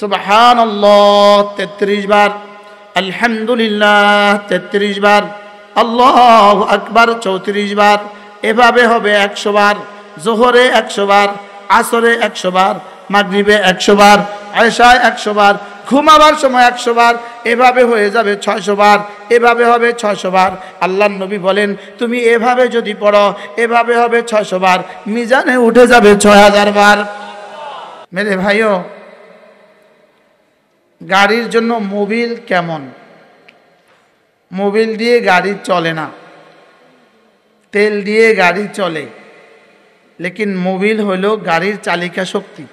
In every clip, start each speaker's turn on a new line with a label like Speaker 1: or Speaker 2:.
Speaker 1: সুবহানাল্লাহ 33 বার, আলহামদুলিল্লাহ 33 বার, আল্লাহু আকবার 34 বার। এভাবে হবে 100 বার। জোহরে 100 বার, আসরে 100 বার, মাগরিবে 100 বার, এশায় 100 বার, ঘুমাবার সময় 100 বার। এভাবে হয়ে যাবে 600 বার, এভাবে হবে 600 বার। আল্লাহর নবী বলেন তুমি এভাবে যদি পড়ো, এভাবে হবে 600 বার, মিজানে উঠে যাবে 6000 বার। মেরে ভাইও, গাড়ির জন্য মোবিল কেমন? মোবিল দিয়ে গাড়ি চলে না, তেল দিয়ে গাড়ি চলে, লেকিন মোবিল হলো গাড়ির চালিকা শক্তি।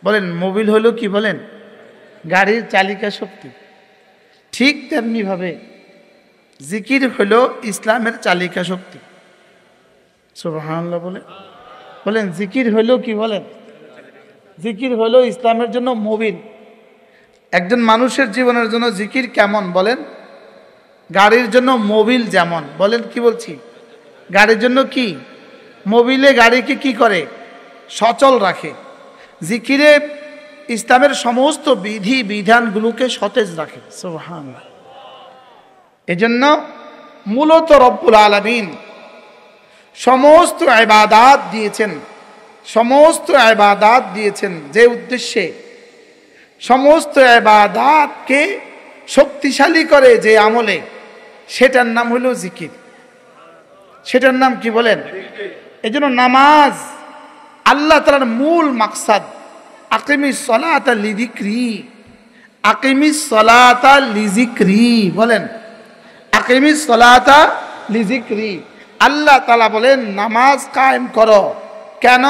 Speaker 1: বলেন মোবিল হলো কি? বলেন গাড়ির চালিকা শক্তি। ঠিক তেমনি ভাবে জিকির হলো ইসলামের চালিকা শক্তি। সুবহানাল্লাহ বলেন জিকির হলো কি? বলেন জিকির হলো ইসলামের জন্য মোবিল। একজন মানুষের জীবনের জন্য জিকির কেমন? বলেন গাড়ির জন্য মোবিল যেমন। বলেন কি বলছি? গাড়ির জন্য কি? মোবিলে গাড়িকে কি করে? সচল রাখে। জিকিরে ইসলামের সমস্ত বিধি বিধানগুলোকে সতেজ রাখে। সুবহানাল্লাহ। এজন্য মূলত রব্বুল আলামিন সমস্ত ইবাদাত দিয়েছেন, সমস্ত ইবাদাত দিয়েছেন যে উদ্দেশ্যে, সমস্ত ইবাদাতকে শক্তিশালী করে যে আমলে, সেটার নাম হলো জিকির। সেটার নাম কি? বলেন। এজন্য নামাজ আল্লাহ তাআলার মূল মাকসাদ। আকিমিস সালাতা লিযিকরি, আকিমিস সালাতা লিযিকরি। বলেন আকিমিস সালাতা লিযিকরি। আল্লাহ তাআলা বলেন নামাজ কায়েম করো। কেন?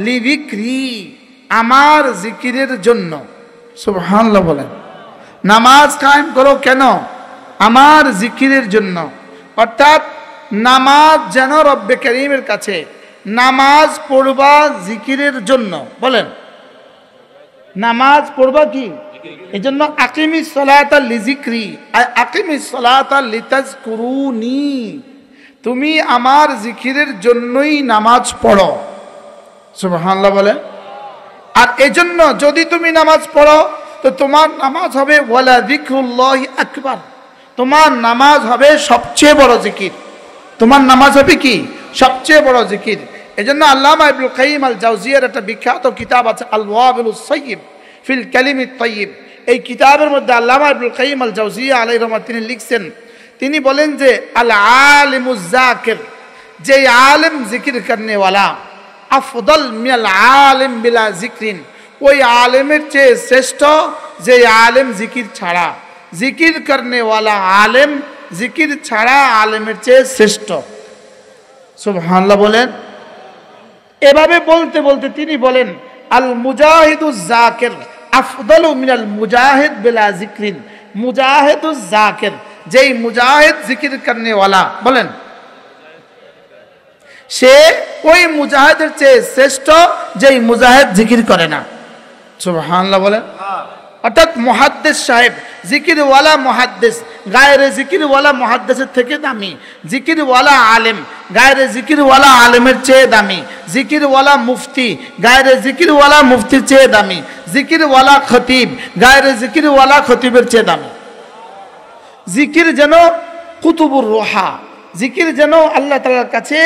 Speaker 1: লিযিকরি, আমার জিকিরের জন্য। সুবহানাল্লাহ বলেন নামাজ কায়েম করো কেন? আমার জিকিরের জন্য। অর্থাৎ নামাজ যেন রব্বে কারীমের কাছে, নামাজ পড়বা জিকিরের জন্য। বলেন নামাজ পড়বা কি? এই জন্য আকিমিস সালাতা লিযিকরি, আকিমিস সালাতা লিতাজকুরুনি, তুমি আমার জিকিরের জন্যই নামাজ পড়ো। সুবহানাল্লাহ বলেন। আর এজন্য যদি তুমি নামাজ পড়ো তো তোমার নামাজ হবে ওয়ালা যিকরুল্লাহি আকবার, তোমার নামাজ হবে সবচেয়ে বড় জিকির। তোমার নামাজ হবে কি? সবচেয়ে বড় জিকির। এজন্য আল্লামা ইবনুল কাইয়িম আল জাওজিয়ার একটা বিখ্যাত কিতাব আছে আল ওয়াবিলুস সাইয়্যিব ফিল কালিমিত তাইয়্যিব। এই কিতাবের মধ্যে আল্লামা ইবনুল কাইয়িম আল জাওজিয়া আলাইহির রহমাত তিনি লিখছেন, তিনি বলেন যে আল আলিমুজ জাকির, যে আলেম জিকির করনে ওয়ালা, আফদল মিনাল আলিম বিলা জিকরিন, ওই আলেমের চেয়ে শ্রেষ্ঠ যে আলেম জিকির ছাড়া। জিকির করনে ওয়ালা আলেম জিকির ছাড়া আলেমের চেয়ে শ্রেষ্ঠ। সুবহানাল্লাহ বলেন। এভাবে বলতে বলতে তিনি বলেন আল মুজাহিদুজ জাকির আফদলু মিনাল মুজাহিদ বিলা জিকরিন। মুজাহিদুজ জাকির, যেই মুজাহিদ জিকির করনে ওয়ালা, বলেন সে ওই মুজাহিদের চেয়ে শ্রেষ্ঠ যেই মুজাহিদ জিকির করে না। সুবহানাল্লাহ বলেন। অর্থাৎ মুহাদ্দিস সাহেব, জিকিরওয়ালা মুহাদ্দিস গায়রে জিকিরওয়ালা মুহাদ্দিসের থেকে দামি। জিকিরওয়ালা আলেম গায়রে জিকিরওয়ালা আলেমের চেয়ে দামি। জিকিরওয়ালা মুফতি গায়রে জিকিরওয়ালা মুফতির চেয়ে দামি। জিকিরওয়ালা খতিব গায়রে জিকিরওয়ালা খতিবের চেয়ে দামি। জিকির যেন কুতুবুর রোহা, জিকির যেন আল্লাহ তাআলার কাছে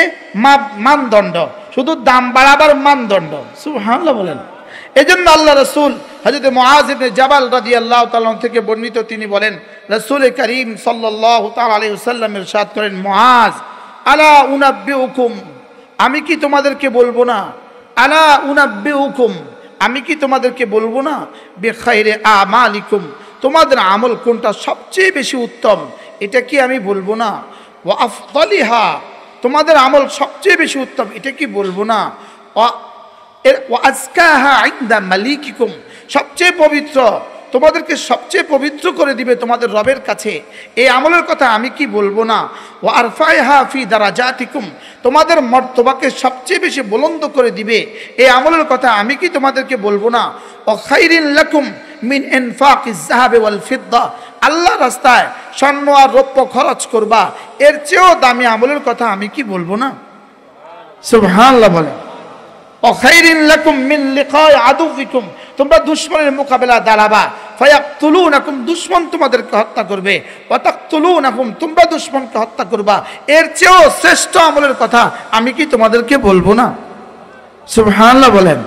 Speaker 1: মানদণ্ড, শুধু দাম বাড়াবার মানদণ্ড। সুবহানাল্লাহ বলেন। এজন্য আল্লাহ রাসূল হযরত মুআয ইবনে জাবাল রাদিয়াল্লাহু তাআলা থেকে বর্ণিত, তিনি বলেন রাসূল করিম সাল্লাল্লাহু তাআলা আলাইহি ওয়াসাল্লাম ইরশাদ করেন, মুআয আলা উনাব্বিউকুম, আমি কি তোমাদেরকে বলবো না? আলা উনাব্বিউকুম, আমি কি তোমাদেরকে বলবো না? বিখাইরি আমালিকুম, তোমাদের আমল কোনটা সবচেয়ে বেশি উত্তম, এটা কি আমি বলবো না? ওয়া আফদালিহা, তোমাদের আমল সবচেয়ে বেশি উত্তম, এটা কি বলবো না? ওয়া আজকাহা ইনদা মালিকিকুম, সবচেয়ে পবিত্র, তোমাদেরকে সবচেয়ে পবিত্র করে দিবে তোমাদের রবের কাছে, এই আমলের কথা আমি কি বলবো না? ওয়া আরফাইহা ফি দারাজাতিকুম, তোমাদের মর্তবাকে সবচেয়ে বেশি বুলন্দ করে দিবে, এই আমলের কথা আমি কি তোমাদেরকে বলবো না? ওয়া খাইরিন লাকুম মিন ইনফাকিজ যাহাবি ওয়াল ফিদ্দা, আল্লাহর রাস্তায় স্বর্ণ আর রৌপ্য খরচ করবা, এর চেয়েও দামি আমলের কথা আমি কি বলবো না? সুবহানাল্লাহ বলেন। খায়রিন লাকুম মিন লিকাই আদুবিকুম, তোমরা দুশমনের মোকাবেলা দাঁড়াবা, ফায়াকতুলুনাকুম, দুশমন তোমাদেরকে হত্যা করবে, ওয়া তাকতুলুনাকুম, তোমরা দুশমনকে হত্যা করবা। এর চেয়েও শ্রেষ্ঠ আমলের কথা আমি কি তোমাদেরকে বলবো না? সুবহানাল্লাহ বলেন।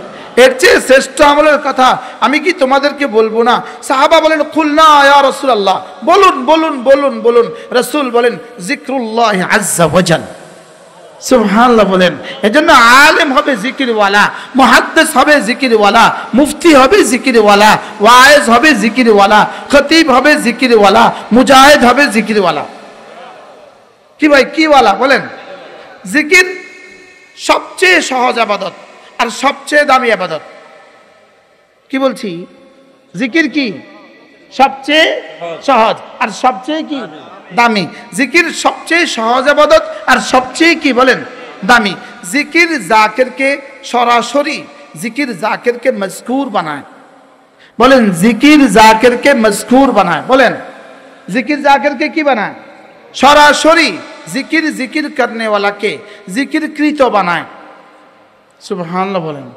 Speaker 1: এর চেয়ে শ্রেষ্ঠ আমলের কথা আমি কি তোমাদেরকে বলবো না? সাহাবা বলেন কুলনা ইয়া রাসূলুল্লাহ, বলুন বলুন বলুন বলুন। রাসূল বলেন জিক্রুল্লাহ আযজা ওয়াজাল। সুবহানাল্লাহ বলেন। এজন্য আলেম হবে জিকিরওয়ালা, মুহাদ্দিস হবে জিকিরওয়ালা, মুফতি হবে জিকিরওয়ালা, ওয়াইজ হবে জিকিরওয়ালা, খতিব হবে জিকিরওয়ালা, মুজাহিদ হবে জিকিরওয়ালা। কি ভাই, কি ওয়ালা বলেন? জিকির সবচেয়ে সহজ ইবাদত আর সবচেয়ে দামি ইবাদত। কি বলছি? জিকির কি সবচেয়ে সহজ আর সবচেয়ে কি দামি। জিকির সবচেয়ে সহজ ইবাদত আর সবচেয়ে কি বলেন দামি। জিকির জাকিরকে সরাসরি, জিকির জাকিরকে মজকুর বানায়। বলেন জিকির জাকিরকে মজকুর বানায়। বলেন জিকির জাকিরকে কি বানায়? সরাসরি। জিকির জিকির করনে ওয়ালাকে জিকির কৃত বানায়। সুবহানাল্লাহ বলেন।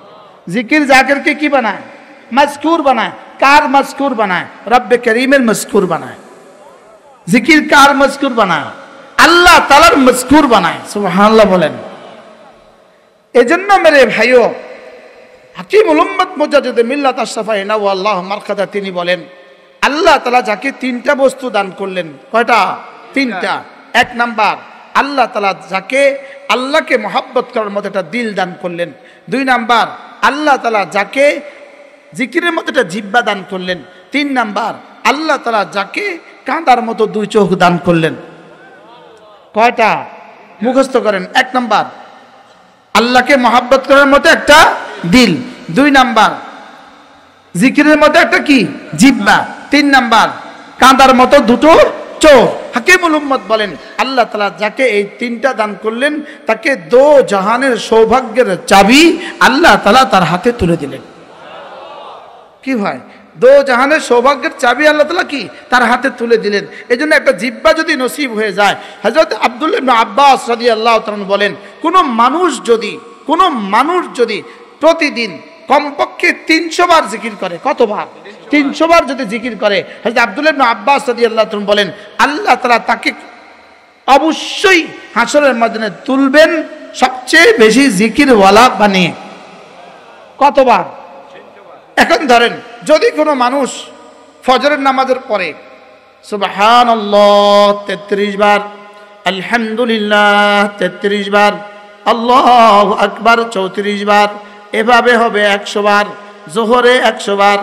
Speaker 1: জিকির জাকিরকে কি বানায়? মজকুর বানায়। কার মজকুর বানায়? রব্বে করিমের মজকুর বানায়। জিকির কার মজকুর বানায়? আল্লাহ তাআলার মজকুর বানায়। সুবহানাল্লাহ বলেন। এজন্য মেরে ভাইও, হাকিমুল উম্মত মুজাদ্দিদ মিল্লাত আশরাফা ইনাওয়াল্লাহ মারকাদা, তিনি বলেন আল্লাহ তাআলা যাকে তিনটা বস্তু দান করলেন। কয়টা? তিনটা। এক নাম্বার, আল্লাহ তাআলা যাকে আল্লাহকে মহব্বত করার মতো একটা দিল দান করলেন। দুই নাম্বার, আল্লাহ তাআলা যাকে জিকিরের মতো একটা জিহ্বা দান করলেন। তিন নাম্বার, আল্লাহ তাআলা যাকে কাঁদার মতো দুই চোখ দান করলেন। কয়টা? মুখস্থ করেন। এক নাম্বার, আল্লাহকে মহব্বত করার মতো একটা দিল। দুই নাম্বার, জিকিরের মতো একটা কি জিহ্বা। তিন নাম্বার, কাঁদার মতো দুটো চোখ। হাকিমুল উম্মত বলেন আল্লাহ তাআলা যাকে এই তিনটা দান করলেন তাকে দো জাহানের সৌভাগ্যের চাবি আল্লাহ তাআলা তার হাতে তুলে দিলেন। কি ভাই, দো জাহানের সৌভাগ্যের চাবি আল্লাহ তাআলা কি তার হাতে তুলে দিলেন। এই জন্য একটা জিহ্বা যদি নসিব হয়ে যায়, হযরত আব্দুল্লাহ ইবনে আব্বাস রাদিয়াল্লাহু তাআলা বলেন কোনো মানুষ যদি প্রতিদিন কমপক্ষে 300 বার জিকির করে, কতবার? 300 বার যদি জিকির করে, হযরত আব্দুল্লাহ ইবনে আব্বাস রাদিয়াল্লাহু তাআলা বলেন আল্লাহ তাআলা তাকে অবশ্যই হাসরের ময়দানে তুলবেন সবচেয়ে বেশি জিকিরওয়ালা বানিয়ে। কতবার? এখন ধরেন যদি কোনো মানুষ ফজরের নামাজের পরে সুবহানাল্লাহ 33 বার, আলহামদুলিল্লাহ 33 বার, আল্লাহু আকবার 34 বার, এভাবে হবে 100 বার। জোহরে 100 বার,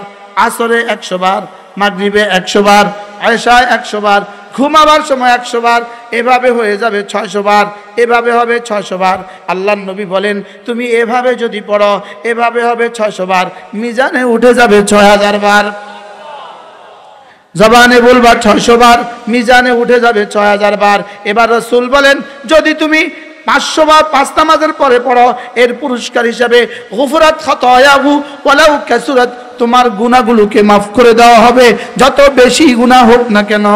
Speaker 1: আসরে 100 বার, মাগরিবে 100 বার, এশায় 100 বার, ঘুমাবার সময় 100 বার, এভাবে হয়ে যাবে 600 বার, এভাবে হবে 600 বার। আল্লাহর নবী বলেন তুমি এভাবে যদি পড়ো এভাবে হবে 600 বার, মিজানে উঠে যাবে 6000 বার। জবানে বলবা 600 বার, মিজানে উঠে যাবে 6000 বার। এবার রাসূল বলেন যদি তুমি 500 বার 5 নামাজের পরে পড়ো এর পুরস্কার হিসাবে গুফরাত খাতায়াহু ওয়ালাউ কাসুরাত, তোমার গুনাহগুলোকে মাফ করে দেওয়া হবে যত বেশি গুনাহ হোক না কেন।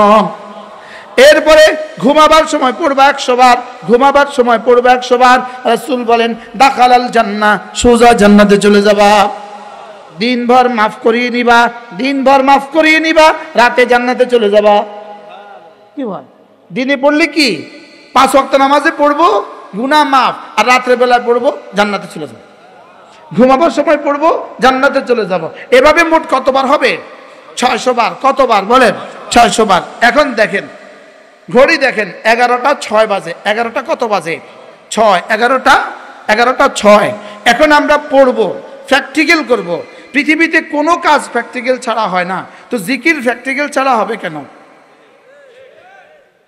Speaker 1: এরপরে ঘুমাবার সময় পড়বা 100 বার, ঘুমাবার সময় পড়বা 100 বার। রাসূল বলেন দাখালাল জান্নাহ, সোজা জান্নাতে চলে যাবা। দিনভর মাফ করিয়ে নিবা, দিনভর মাফ করিয়ে নিবা, রাতে জান্নাতে চলে যাবা। কি হয়? দিনে পড়লে কি 5 ওয়াক্ত নামাজে পড়বো গুনাহ মাফ, আর রাতের বেলায় পড়বো জান্নাতে চলে যাব। ঘুমাবার সময় পড়বো জান্নাতে চলে যাব। এভাবে মোট কতবার হবে? 600 বার। কতবার বলেন? 600 বার। এখন দেখেন ঘড়ি দেখেন 11টা 6 বাজে। 11টা কত বাজে? 6। 11টা 6। এখন আমরা পড়বো, প্র্যাকটিক্যাল করব। পৃথিবীতে কোনো কাজ প্র্যাকটিক্যাল ছাড়া হয় না, তো জিকির প্র্যাকটিক্যাল ছাড়া হবে কেন?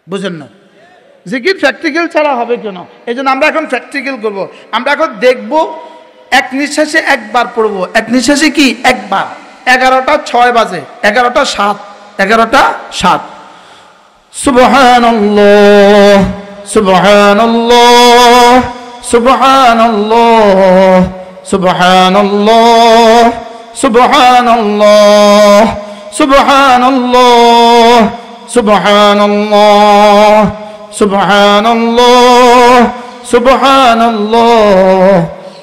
Speaker 1: বুঝেন না? জিকির প্র্যাকটিক্যাল ছাড়া হবে কেন? এই জন্য আমরা এখন প্র্যাকটিক্যাল করব। আমরা এখন দেখব এক নিঃশ্বাসে একবার পড়বো। এক নিঃশ্বাসে কি একবার। 11টা 6 বাজে, 11টা 7, 11টা 7। সুবহানাল্লাহ সুবহানাল্লাহ সুবহানাল্লাহ সুবহানাল্লাহ সুবহানাল্লাহ সুবহানাল্লাহ সুবহানাল্লাহ সুবহানাল্লাহ সুবহানাল্লাহ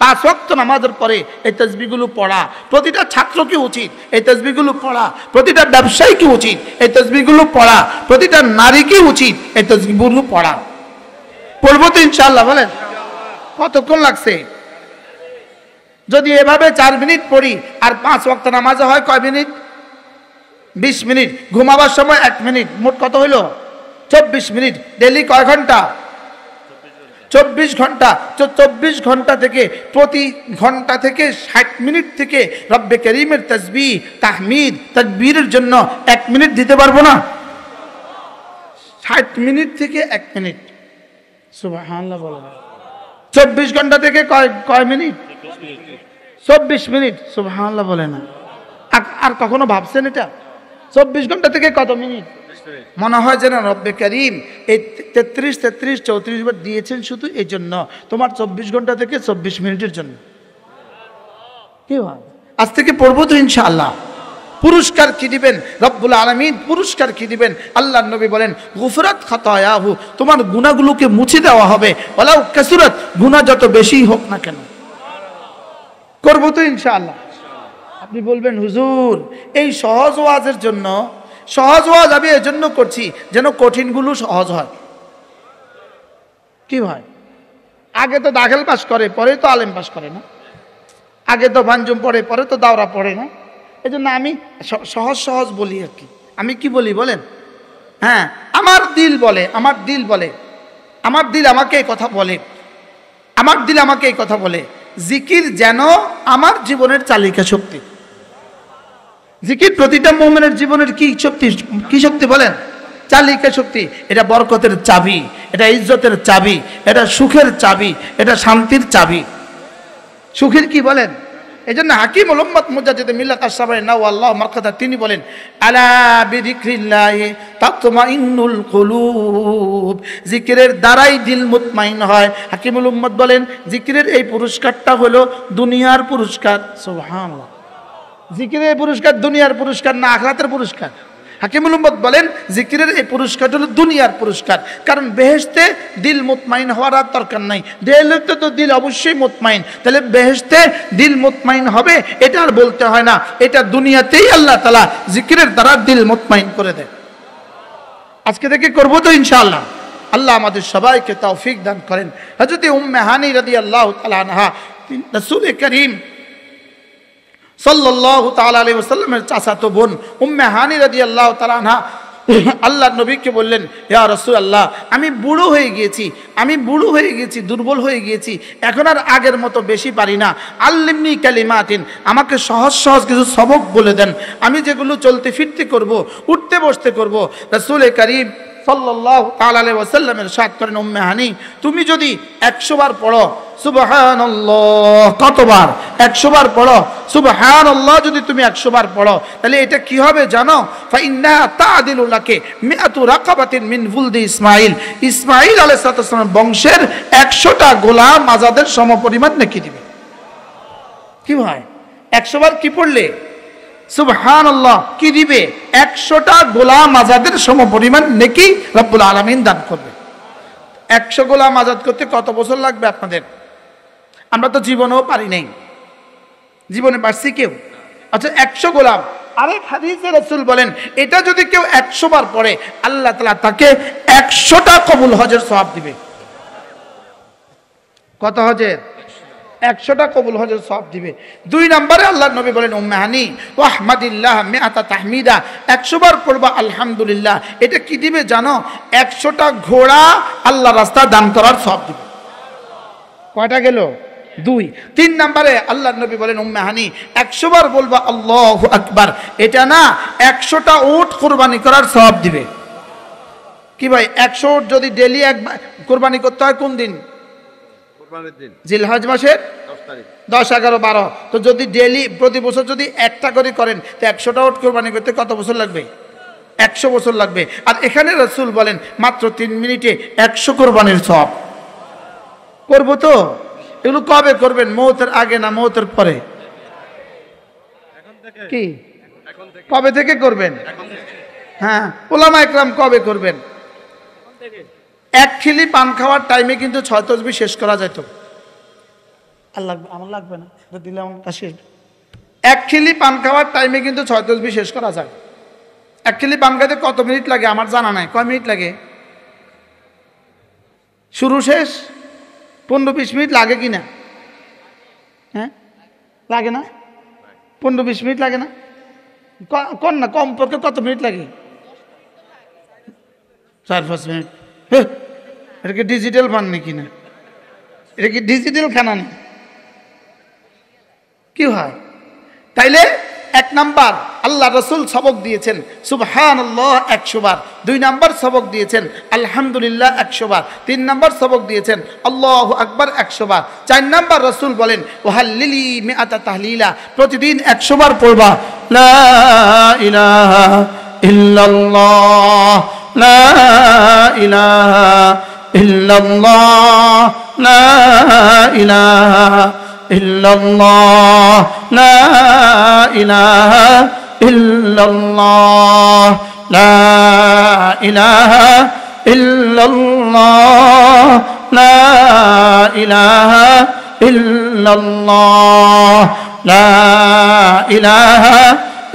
Speaker 1: 5 ওয়াক্ত নামাজের পরে এই তাসবিহগুলো পড়া প্রতিটা ছাত্রকে উচিত, এই তাসবিহগুলো পড়া প্রতিটা ব্যবসায়ীকে উচিত, এই তাসবিহগুলো পড়া প্রতিটা নারীকে উচিত, এই তাসবিহগুলো পড়া। পড়বো তো ইনশাআল্লাহ? বলেন কতক্ষণ লাগছে? যদি এভাবে 4 মিনিট পড়ি আর 5 ওয়াক্ত নামাজে হয় কয় মিনিট? 20 মিনিট। ঘুমাবার সময় 1 মিনিট, মোট কত হলো? 24 মিনিট। ডেলি কয় ঘন্টা? 24 ঘন্টা। 24 ঘন্টা থেকে প্রতি ঘন্টা থেকে 60 মিনিট থেকে রব্বে করিমের তাসবিহ, তাহমিদ, তাকবীরের জন্য 1 মিনিট দিতে পারবো না? 60 মিনিট থেকে 1 মিনিট। সুবহানাল্লাহ বলেন। 24 ঘন্টা থেকে কয় মিনিট? 24 মিনিট। সুবহানাল্লাহ বলে না। আর কখনো ভাবছেন এটা? 24 ঘন্টা থেকে কত মিনিট? মনে হয় যেন রব্বে করিম এই 33, 34 বার দিয়েছেন শুধু এই জন্য, তোমার 24 ঘন্টা থেকে 24 মিনিটের জন্য। কি হয়? আজ থেকে পড়বো তো ইনশাআল্লাহ। পুরস্কার কি দিবেন রব্বুল আলামিন? পুরস্কার কি দিবেন? আল্লাহর নবী বলেন গুফরাত খাতায়াহু, তোমার গুনাহগুলোকে মুছে দেওয়া হবে, ওয়ালাউ কাসুরাত, গুনাহ যত বেশি হোক না কেন। করবো তো ইনশাআল্লাহ? আপনি বলবেন হুজুর এই সহজ ওয়াজের জন্য, সহজ ওয়াজ আমি এই জন্য করছি যেন কঠিনগুলো সহজ হয়। কি ভাই? আগে তো দাখিল পাস করে, পরে তো আলেম পাস করে না? আগে তো পাঞ্জুম পড়ে, পরে তো দাওরা পড়ে না? এই জন্য আমি সহজ সহজ বলি আর কি। আমি কি বলি বলেন? হ্যাঁ, আমার দিল বলে, আমার দিল বলে, আমার দিল আমাকে এই কথা বলে, আমার দিল আমাকে এই কথা বলে, জিকির যেন আমার জীবনের চালিকা শক্তি। জিকির প্রতিটা মুমিনের জীবনের কি শক্তি? কি শক্তি বলেন? চালিকা শক্তি। এটা বরকতের চাবি, এটা ইজ্জতের চাবি, এটা সুখের চাবি, এটা শান্তির চাবি। সুখের কি বলেন? এই জন্য হাকিমুল উম্মত মুজাদ্দিদ মিল্লাত আশ-শাবাই নাওয়াল্লাহু মারকাদা তিনি বলেন আলা বিযিকরিল্লাহি তাতমাইন্নুল কুলুব, জিকিরের দ্বারাই দিল মুতমাইন হয়। হাকিমুল উম্মত বলেন জিকিরের এই পুরস্কারটা হলো দুনিয়ার পুরস্কার। সুবহানাল্লাহ। জিকিরের পুরস্কার দুনিয়ার পুরস্কার না আখিরাতের পুরস্কার? হাকিমুল উম্মত বলেন জিকিরের এই পুরস্কার হলো দুনিয়ার পুরস্কার। কারণ বেহেশতে দিল মুতমাইন হওয়ার আর দরকার নাই, দেহলিতে তো দিল অবশ্যই মুতমাইন, তাহলে বেহেশতে দিল মুতমাইন হবে এটা আর বলতে হয় না, এটা দুনিয়াতেই আল্লাহ তাআলা জিকিরের দ্বারা দিল মুতমাইন করে দেয়। আজকে থেকে করবো তো ইনশাআল্লাহ? আল্লাহ আমাদের সবাইকে তৌফিক দান করেন। হযরত উম্মে হানি রাদিয়াল্লাহু তাআলা আনহা রাসূল করিম সাল্লাল্লাহু তাআলা আলাইহি ওয়াসাল্লামের চাচাতো বোন উম্মে হানি রাদিয়াল্লাহু তাআলা আনহা আল্লাহর নবীকে বললেন ইয়া রাসূলুল্লাহ আমি বুড়ো হয়ে গিয়েছি, আমি বুড়ো হয়ে গেছি, দুর্বল হয়ে গিয়েছি, এখন আর আগের মতো বেশি পারি না, আল্লিমনি কালিমাতিন, আমাকে সহজ সহজ কিছু সবক বলে দেন, আমি যেগুলো চলতে ফিরতে করব, উঠতে বসতে করব। রাসূল করিম সাল্লাল্লাহু তাআলা আলাইহি ওয়াসাল্লাম ইরশাদ করেন উম্মে হানি তুমি যদি 100 বার পড়ো সুবহানাল্লাহ, কতবার? 100 বার পড়ো সুবহানাল্লাহ। যদি তুমি 100 বার পড়ো তাহলে এটা কি হবে জানো? ফাইন্না তা'দিলু লাকে মিআতু রাকাবাতিন মিন ফুলদি ইসমাঈল, ইসমাঈল আলাইহিস সালাম বংশের 100টা গোলাম আজাদের সমপরিমাণ নেকি দিবে। কি ভাই? 100 বার কি পড়লে সুবহানাল্লাহ কি দিবে? 100টা গোলাম আজাদের সমপরিমাণ নেকি রব্বুল আলামিন দান করবে। 100 গোলাম আজাদ করতে কত বছর লাগবে আপনাদের? আমরা তো জীবনেও পারি নাই, জীবনে পারছি কেউ? আচ্ছা 100 গোলাম। আরেক হাদিসে রাসূল বলেন এটা যদি কেউ 100 বার পড়ে আল্লাহ তাআলা তাকে 100টা কবুল হজের সওয়াব দিবে। কত হজের? 100টা কবুল হজের সওয়াব দিবে। 2 নম্বরে আল্লাহর নবী বলেন উম্মে হানি ওয়াহমাদিল্লাহ মিআতা তাহমিদা, 100 বার পড়বা আলহামদুলিল্লাহ, এটা কি দিবে জানো? 100টা ঘোড়া আল্লাহর রাস্তায় দান করার সওয়াব দিবে। কয়টা গেল? 2। 3 নম্বরে আল্লাহর নবী বলেন উম্মে হানি 100 বার বলবা আল্লাহু আকবার, এটা না 100টা উট কুরবানি করার সওয়াব দিবে। কি ভাই 100 উট যদি ডেইলি একবার কুরবানি করতে হয় কোন দিন? জিলহজ মাসের 10 তারিখ, 10, 11, 12। তো যদি ডেইলি প্রতি বছর যদি একটা করে করেন তো 100টা উট কুরবানি করতে কত বছর লাগবে? 100 বছর লাগবে। আর এখানে রাসূল বলেন মাত্র 3 মিনিটে 100 কুরবানির সওয়াব। করব তো? এগুলো কবে করবেন? মওতের আগে না মওতের পরে? কি কবে থেকে করবেন? হ্যাঁ, উলামা ইকরাম কবে করবেন? এক খিলি পান খাওয়ার টাইমে কিন্তু 6 তাসবিহ শেষ করা যেত। আর লাগবে, আমার লাগবে না, দিলে আমার কাছে এক খিলি পান খাওয়ার টাইমে কিন্তু 6 তসবিহ শেষ করা যায়। এক খিলি পান খাইতে কত মিনিট লাগে আমার জানা নাই, কয় মিনিট লাগে? শুরু শেষ 15-20 মিনিট লাগে কি না? হ্যাঁ লাগে না? 15-20 মিনিট লাগে না? কোন না কমপক্ষে কত মিনিট লাগে? 4-5 মিনিট। এটা কি ডিজিটাল পান নাকি না? এটা কি ডিজিটাল খানা না? কি হয়? তাইলে 1 নাম্বার আল্লাহ রসুল সবক দিয়েছেন সুবহানাল্লাহ 100 বার, 2 নাম্বার সবক দিয়েছেন আলহামদুলিল্লাহ 100 বার, 3 নাম্বার সবক দিয়েছেন আল্লাহু আকবার 100 বার, 4 নাম্বার রসুল বলেন ওয়াহাল্লিলি মিআতা তাহলিলা, প্রতিদিন 100 বার পড়বা লা ইলাহা ইল্লাল্লাহ, লা ইলাহা ইল্লাল্লাহ, লা ইলাহা ইল্লাল্লাহ, লা ইলাহা ইল্লাল্লাহ, লা ইলাহা ইল্লাল্লাহ, লা ইলাহা ইল্লাল্লাহ, লা ইলাহা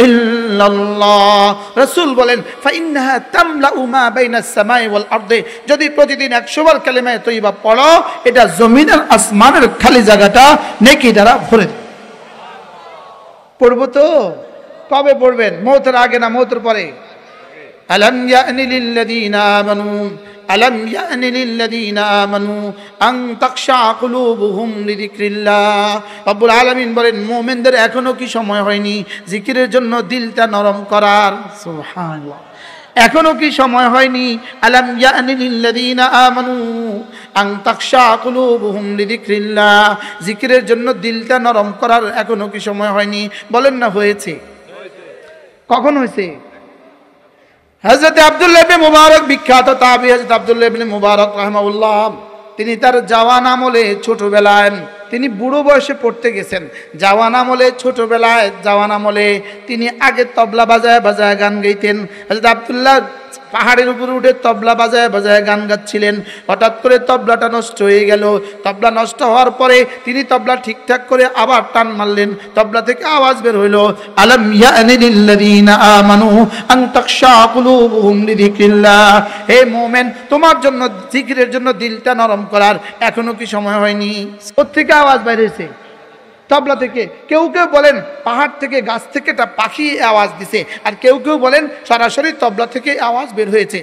Speaker 1: ইল্লাল্লাহ। রাসূল বলেন ফাইন্নাহা তামলাউ মা বাইনাস সামাই ওয়াল আরদি, যদি প্রতিদিন 100 বার কালিমা তয়্যিবা পড়ো এটা জমিন আর আসমানের খালি জায়গাটা নেকি দ্বারা ভরে দেবে। পড়বো তো? কবে পড়বেন? মওতের আগে না মওতের পরে? আলাম ইয়ানি লিল্লাযীনা আমানু, আলাম ইয়ানি লিল্লাযীনা আমানু আন তাখশা কুলুবুহুম লিযিকরিল্লাহ। রব্বুল আলামিন বলেন মুমিনদের এখনো কি সময় হয়নি জিকিরের জন্য দিলটা নরম করার? সুবহানাল্লাহ, এখনো কি সময় হয়নি? আলাম ইয়ানি লিল্লাযীনা আমানু আন তাখশা কুলুবুহুম লিযিকরিল্লাহ, জিকিরের জন্য দিলটা নরম করার এখনো কি সময় হয়নি? বলেন না হয়েছে। কখন হয়েছে? হযরত আব্দুল্লাহ ইবনে মুবারক, বিখ্যাত তাবী হযরত আব্দুল্লাহ ইবনে মুবারক রাহিমাহুল্লাহ, তিনি তার জওয়ান আমলে ছোটবেলায় তিনি বুড়ো বয়সে পড়তে গেছেন। জওয়ান আমলে ছোটবেলায় জওয়ান আমলে তিনি আগে তবলা বাজায় বাজায় গান গাইতেন। হযরত আব্দুল্লাহ পাহাড়ের উপরে উঠে তবলা বাজায় বাজায় গান গাচ্ছিলেন। হঠাৎ করে তবলাটা নষ্ট হয়ে গেল। তবলা নষ্ট হওয়ার পরে তিনি তবলা ঠিকঠাক করে আবার টান মারলেন, তবলা থেকে আওয়াজ বের হইল আলাম ইয়ানি লিল্লাযীনা আমানু আন তাখশা কুলুবুহুম লিযিকরিল্লাহ, হে মুমিন তোমার জন্য জিকিরের জন্য দিলটা নরম করার এখনো কি সময় হয়নি? কোত্থেকে আওয়াজ বের হয়েছে? তবলা থেকে। কেউ কেউ বলেন পাহাড় থেকে, গাছ থেকে একটা পাখি আওয়াজ দিছে, আর কেউ কেউ বলেন সরাসরি তবলা থেকে আওয়াজ বের হয়েছে।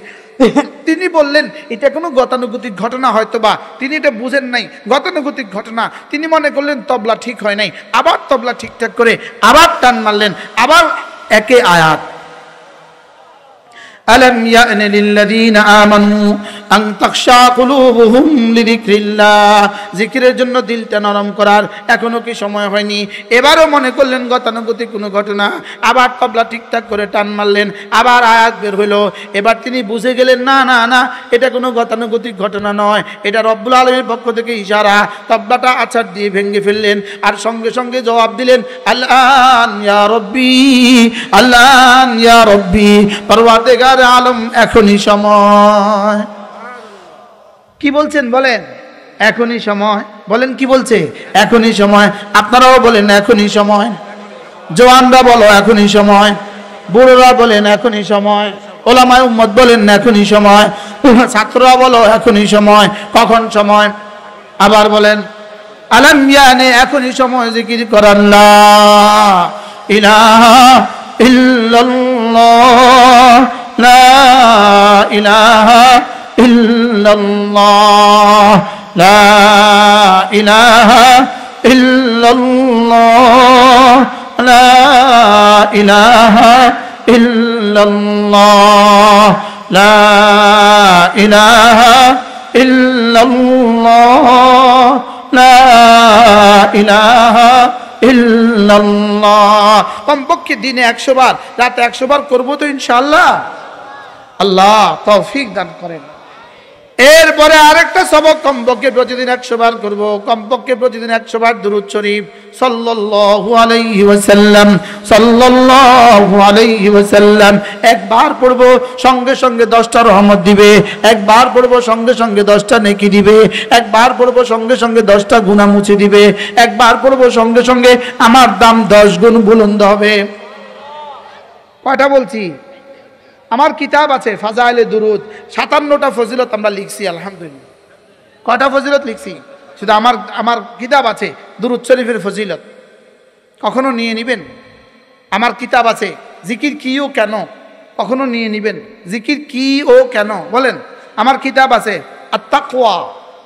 Speaker 1: তিনি বললেন এটা কোনো গতানুগতিক ঘটনা, হয়তো বা তিনি এটা বুঝেন নাই, গতানুগতিক ঘটনা। তিনি মনে করলেন তবলা ঠিক হয় নাই, আবার তবলা ঠিকঠাক করে আবার টান মারলেন, আবার একে আয়াত আলাম ইয়ানি লিল্লাযীনা আমানু আন তাখশা কুলুবুহুম লিযিকরিল্লাহ, জিকিরের জন্য দিলটা নরম করার এখনো কি সময় হয়নি? এবারও মনে করলেন গতানুগতিক কোনো ঘটনা, আবার তবলা ঠিকঠাক করে টান মারলেন, আবার আয়াত বের হইল। এবার তিনি বুঝে গেলেন না না না, এটা কোনো গতানুগতিক ঘটনা নয়, এটা রব্বুল আলামিনের পক্ষ থেকে ইশারা। তবলাটা আছাড় দিয়ে ভেঙে ফেললেন, আর সঙ্গে সঙ্গে জবাব দিলেন আল্লাহ ইয়া রব্বি, আল্লাহ ইয়া রব্বি, পরওয়ারদিগার আলম এখনই সময়। কি বলছেন বলেন? এখনই সময়। বলেন কি বলছে? এখনই সময়। আপনারাও বলেন এখনই সময়। জওয়ানরা বলো এখনই সময়, বুড়োরা বলেন এখনই সময়, ওলামায়ে উম্মত বলেন এখনই সময়, ছাত্ররা বলো এখনই সময়। কখন সময়? আবার বলেন আলাম ইয়ানি, এখনই সময় জিকির করার। লা ইলাহা ইল্লাল্লাহ, লা ইলাহা ইল্লাল্লাহ, লা ইলাহা ইল্লাল্লাহ, লা ইলাহা ইল্লাল্লাহ, লা ইলাহা ইল্লাল্লাহ, লা ইলাহা ইল্লাল্লাহ। কমপক্ষে দিনে 100 বার, রাতে 100 বার করবো তো ইনশাআল্লাহ। আল্লাহ তৌফিক দান করেন। এরপরে আরেকটা সবক, কমপক্ষে প্রতিদিন 100 বার করব, কমপক্ষে প্রতিদিন 100 বার দুরূদ শরীফ সাল্লাল্লাহু আলাইহি ওয়াসাল্লাম, সাল্লাল্লাহু আলাইহি ওয়াসাল্লাম। একবার পড়ব সঙ্গে সঙ্গে 10টা রহমত দিবে, একবার পড়ব সঙ্গে সঙ্গে 10টা নেকি দিবে, একবার পড়ব সঙ্গে সঙ্গে 10টা গুনাহ মুছে দিবে, একবার পড়ব সঙ্গে সঙ্গে আমার দাম 10 গুণ বুলন্দ হবে। কয়টা বলছি? আমার কিতাব আছে ফাজাইলে দুরুদ, 57টা ফজিলত আমরা লিখছি আলহামদুলিল্লাহ। কয়টা ফজিলত লিখছি? শুধু আমার কিতাব আছে দুরুদ শরীফের ফজিলত, কখনো নিয়ে নিবেন। আমার কিতাব আছে জিকির কি ও কেন, কখনো নিয়ে নিবেন। জিকির কি ও কেন বলেন। আমার কিতাব আছে আর তাকওয়া,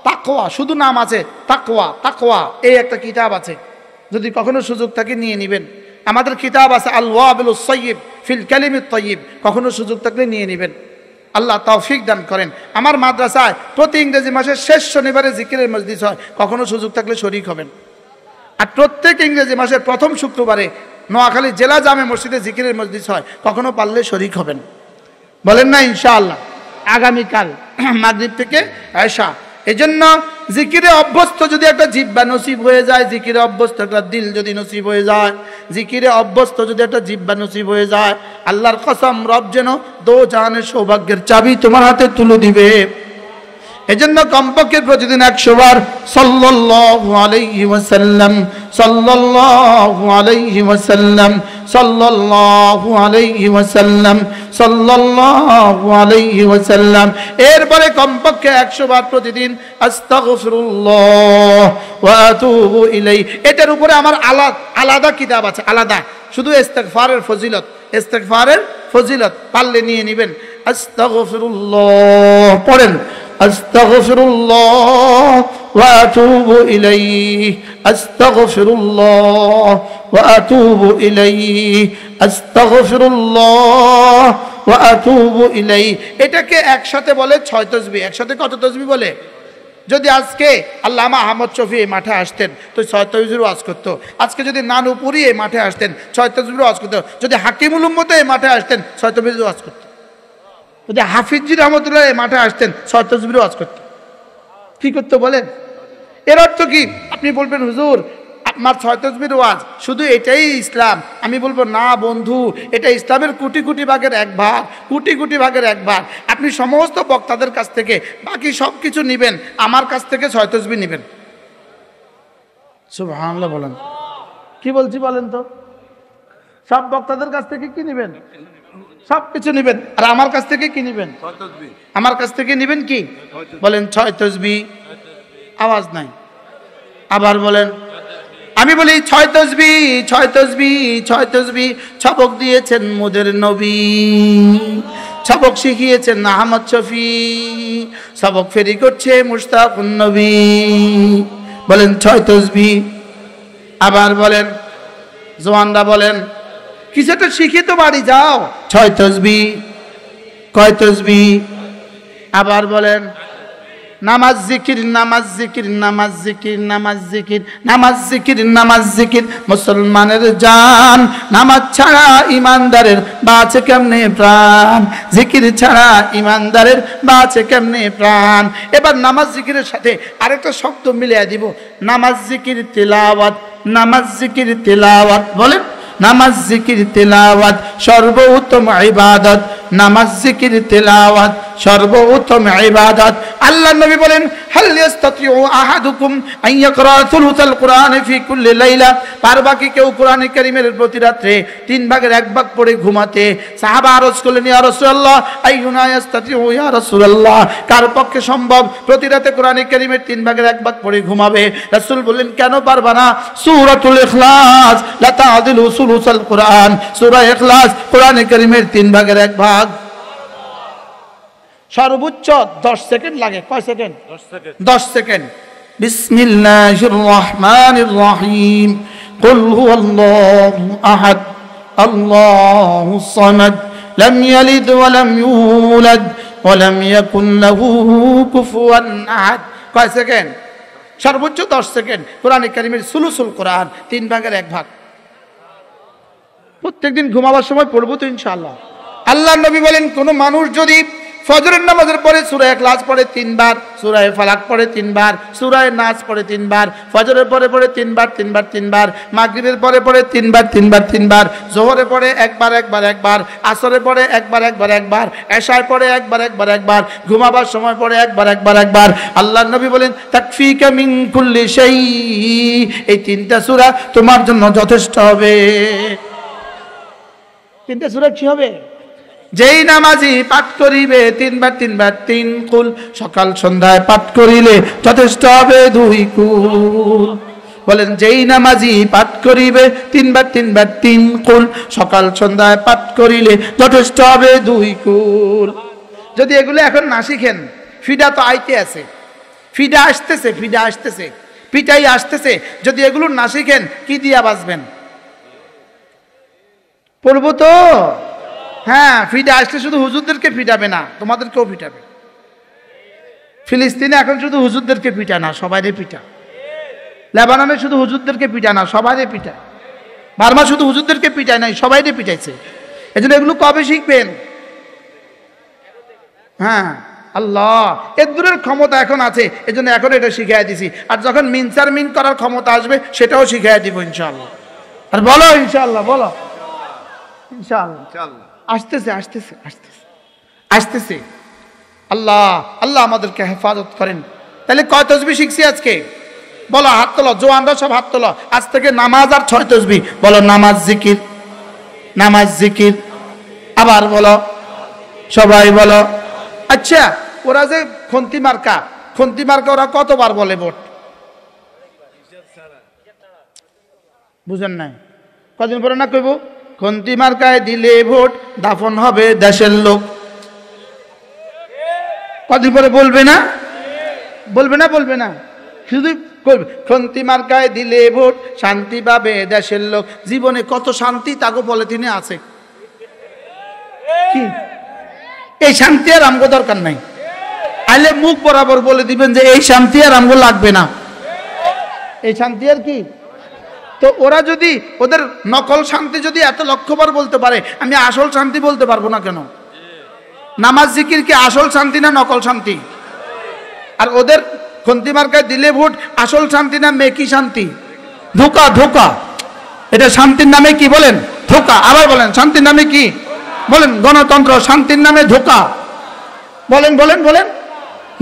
Speaker 1: তাকওয়া শুধু নাম আছে তাকওয়া, তাকওয়া এই একটা কিতাব আছে, যদি কখনো সুযোগ থাকে নিয়ে নিবেন। আমাদের কিতাব আছে আল ওয়াবিলুস সাইয়্যিব ফিল কালিমিত তাইয়্যিব, কখনো সুযোগ থাকলে নিয়ে নেবেন। আল্লাহ তৌফিক দান করেন। আমার মাদ্রাসায় প্রতি ইংরেজি মাসের শেষ শনিবারে জিকিরের মজলিস হয়, কখনো সুযোগ থাকলে শরীক হবেন। আর প্রত্যেক ইংরেজি মাসের প্রথম শুক্রবারে নোয়াখালী জেলা জামে মসজিদে জিকিরের মজলিস হয়, কখনো পারলে শরীক হবেন। বলেন না ইনশাআল্লাহ। আগামীকাল মাগরিব থেকে এশা। এজন্য জিকিরে অভ্যস্ত যদি একটা জিহ্বা নসিব হয়ে যায়, জিকিরে অভ্যস্ত একটা দিল যদি নসিব হয়ে যায়, জিকিরে অভ্যস্ত যদি একটা জিহ্বা নসিব হয়ে যায়, আল্লাহর কসম রব যেন দো জাহানের সৌভাগ্যের চাবি তোমার হাতে তুলে দিবে। এজন্য কমপক্ষে প্রতিদিন 100 বার সাল্লাল্লাহু আলাইহি ওয়াসাল্লাম, সাল্লাল্লাহু আলাইহি ওয়াসাল্লাম, সাল্লাল্লাহু আলাইহি ওয়াসাল্লাম, সাল্লাল্লাহু আলাইহি ওয়াসাল্লাম। এরপরে কমপক্ষে 100 বার প্রতিদিন আস্তাগফিরুল্লাহ ওয়া আতুবু ইলাই। এটার উপরে আমার আলাদা কিতাব আছে, আলাদা শুধু ইস্তিগফারের ফজিলত, ইস্তিগফারের ফজিলত পারলে নিয়ে নেবেন। আস্তাগফিরুল্লাহ পড়েন, আস্তাগফিরুল্লাহ ওয়া আতুবু ইলাইহি, আস্তাগফিরুল্লাহ ওয়া আতুবু ইলাইহি, আস্তাগফিরুল্লাহ ওয়া আতুবু ইলাইহি। এটাকে একসাথে বলে 6 তাসবিহ। একসাথে কত তাসবিহ বলে? যদি আজকে আল্লামা আহমদ শফি এই মাঠে আসতেন তো 6 তাসবিহ ওয়াজ করতো। আজকে যদি নানুপুরি এই মাঠে আসতেন 6 তাসবিহ ওয়াজ করতো। যদি হাকিমুল উম্মত এই মাঠে আসতেন 6 তাসবিহ ওয়াজ করতো। যদি হাফিজি রহমতুল্লাহ এই মাঠে আসতেন 6 তাসবিহ ওয়াজ করতো। কি করতো বলেন? এর অর্থ কি? আপনি বলবেন হুজুর আমার 6 তাসবিহ ওয়াজ শুধু এটাই ইসলাম। আমি বলবো না বন্ধু, এটা ইসলামের কোটি কোটি ভাগের এক ভাগ, কোটি কোটি ভাগের এক ভাগ। আপনি সমস্ত বক্তাদের কাছ থেকে বাকি সব কিছু নেবেন, আমার কাছ থেকে 6 তাসবিহ নেবেন। সুবহানাল্লাহ বলেন। কি বলছি বলেন তো? সব বক্তাদের কাছ থেকে কি নেবেন? সব কিছু নেবেন। আর আমার কাছ থেকে কি নেবেন? আমার কাছ থেকে নেবেন কি বলেন? 6 তাসবিহ। আওয়াজ নাই, আবার বলেন। আমি বলি 6 তাসবিহ, 6 তাসবিহ, 6 তাসবিহ। ছবক দিয়েছেন মোদের নবী, ছবক শিখিয়েছেন আহমদ শফি, ছবক ফেরি করছে মুশতাকুন নবী। বলেন 6 তাসবিহ। আবার বলেন, জওয়ানরা বলেন, কিছুটা শিখে তো বাড়ি যাও। 6 তাসবিহ। কয় তাসবিহ? আবার বলেন, নামাজ জিকির, নামাজ জিকির, নামাজ জিকির, নামাজ জিকির, নামাজ জিকির, নামাজ জিকির মুসলমানের জান। নামাজ ছাড়া ইমানদারের বাঁচে কেমনে প্রাণ, জিকির ছাড়া ইমানদারের বাঁচে কেমনে প্রাণ। এবার নামাজ জিকিরের সাথে আরেকটা শব্দ মিলিয়ে দিব, নামাজ জিকির তেলাওয়াত, নামাজ জিকির তেলাওয়াত। বলেন, নামাজ জিকির তেলাওয়াত সর্বোত্তম ইবাদত, নামাজ জিকির তেলাওয়াত সর্বোত্তম ইবাদত। আল্লাহ নবী বলেন, হাল ইয়াস্তাতিউ আহাদুকুম আন ইয়াকরা সুলুসাল কুরআন ফি কুল্লি লাইলা। পারবা কি কেউ কোরআনে কারীমের প্রতি রাতে 3 ভাগের 1 ভাগ পড়ে ঘুমাতে? সাহাবা আরজ করলেন, ইয়া রাসূলুল্লাহ আইয়ুনা ইয়াস্তাতিউ ইয়া রাসূলুল্লাহ, কার পক্ষে সম্ভব প্রতি রাতে কোরআনে কারীমের 3 ভাগের 1 ভাগ পড়ে ঘুমাবে? রাসূল বললেন, কেন পারবা না? সূরাতুল ইখলাস লা তা'দিলু সুলুসাল কুরআন, সূরা ইখলাস কোরআনে কারীমের 3 ভাগের 1 ভাগ। সর্বোচ্চ 10 সেকেন্ড লাগে। কয় সেকেন্ড? 10 সেকেন্ড। বিসমিল্লাহির রহমানির রহিম। কুল হুয়াল্লাহু আহাদ আল্লাহুস সামাদ লাম ইয়ালিদ ওয়া লাম ইউলাদ ওয়া লাম ইয়াকুন লাহু কুফুয়ান আহাদ। কয় সেকেন্ড? সর্বোচ্চ 10 সেকেন্ড। কোরআনে কারীমের সুলুসুল কোরআন 3 ভাগের 1 ভাগ। প্রত্যেকদিন ঘুমাবার সময় পড়বো তো ইনশাআল্লাহ। আল্লাহ নবী বলেন, কোন মানুষ যদি ফজরের নামাজের পরে সূরা ইখলাস পড়ে 3 বার, সূরা ফালাক পড়ে 3 বার, সূরা নাস পড়ে 3 বার, ফজরের পরে পড়ে 3 বার 3 বার 3 বার, মাগরিবের পরে পড়ে 3 বার 3 বার 3 বার, যোহরের পরে একবার একবার একবার, আসরের পরে একবার একবার একবার, এশার পরে একবার একবার একবার, ঘুমাবার সময় পরে একবার একবার একবার। আল্লাহর নবী বলেন তাকফিকা মিন কুল্লি শাই, এই 3টা সূরা তোমার জন্য যথেষ্ট হবে। 3টা সূরা কি হবে? যেই নামাজি পাঠ করিবে 3 বার 3 বার 3 কুল, সকাল সন্ধ্যায় পাঠ করিলে যথেষ্ট হবে 2 কুল। বলেন যেই নামাজি পাঠ করিবে 3 বার 3 বার 3 কুল, সকাল সন্ধ্যায় পাঠ করিলে যথেষ্ট হবে 2 কুল। যদি এগুলো এখন না শিখেন, ফিডা তো আইতে আছে, ফিডা আসতেছে, ফিডা আসতেছে, পিটাই আসতেছে, যদি এগুলো না শিখেন কি দিয়া বাঁচবেন? পড়বো তো। হ্যাঁ, ফিডা আসলে শুধু হুজুরদেরকে ফিটাবে না, তোমাদেরকেও ফিটাবে। ফিলিস্তিনে এখন শুধু হুজুরদেরকে পিটা না, সবাইরে পিটা। লেবাননে শুধু হুজুরদেরকে পিটা না, সবাইরে পিটা। বার্মা শুধু হুজুরদেরকে পিটায় নাই, সবাইরে পিটাইছে। এজন্য এগুলো কবে শিখবেন? হ্যাঁ, আল্লাহ এর দূরের ক্ষমতা এখন আছে, এজন্য এখন এটা শিখাই দিছি। আর যখন মিনসার মিন করার ক্ষমতা আসবে সেটাও শিখাই দিব ইনশাআল্লাহ। আর বলো ইনশাআল্লাহ, বলো ইনশাআল্লাহ। আসতেছে আসতেছে আসতেছে আসতেছে। আল্লাহ আল্লাহ আমাদেরকে হেফাজত করেন। তাহলে কয় তসবিহ শিখছি আজকে? বলো, হাত তোলো, জোয়ানরা সব হাত তোলো। আজ থেকে নামাজ আর 6 তসবিহ। বলো নামাজ জিকির, নামাজ জিকির। আবার বলো, সবাই বলো। আচ্ছা, ওরা যে খন্তি মার্কা, খন্তি মার্কা ওরা কতবার বলে ভোট? বুঝেন নাই? কদিন পরে না কইব খন্তি মার্কায় দিলে ভোট দাফন হবে দেশের লোক। কদিন পরে বলবে না? বলবে না? বলবে না? শুধু খন্তি মার্কায় দিলে ভোট শান্তি পাবে দেশের লোক। জীবনে কত শান্তি তাকে বলে তিনি আছে কি? এই শান্তি আর আমগো দরকার নাই। আইলে মুখ বরাবর বলে দিবেন যে এই শান্তি আর আমগো লাগবে না। এই শান্তি আর কি? তো ওরা যদি ওদের নকল শান্তি যদি এত লক্ষবার বলতে পারে, আমি আসল শান্তি বলতে পারবো না কেন? নামাজ জিকির কি আসল শান্তি না নকল শান্তি? আর ওদের খন্তি মার্কায় দিলে ভোট আসল শান্তি না মেকি শান্তি? ধোকা, ধোকা। এটা শান্তির নামে কি বলেন? ধোকা। আবার বলেন, শান্তির নামে কি বলেন? গণতন্ত্র। শান্তির নামে ধোকা। বলেন বলেন বলেন।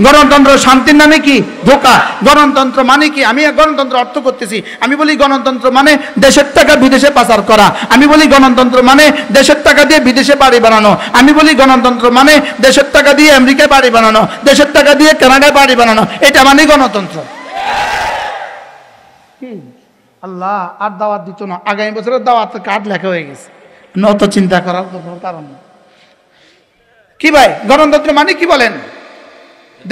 Speaker 1: গণতন্ত্র শান্তির নামে কি? ধোকা। গণতন্ত্র মানে কি? আমি গণতন্ত্র অর্থ করতেছি। আমি বলি গণতন্ত্র মানে দেশের টাকা বিদেশে পাচার করা। আমি বলি গণতন্ত্র মানে দেশের টাকা দিয়ে বিদেশে বাড়ি বানানো। আমি বলি গণতন্ত্র মানে দেশের টাকা দিয়ে আমেরিকায় বাড়ি বানানো, দেশের টাকা দিয়ে কানাডায় বাড়ি বানানো। এটা মানে গণতন্ত্র। কি আল্লাহ আর দাওয়াত দিত না? আগামী বছরের দাওয়াত কার্ড লেখা হয়ে গেছে, নত চিন্তা করার কোনো কারণ নেই। কি ভাই, গণতন্ত্র মানে কি বলেন?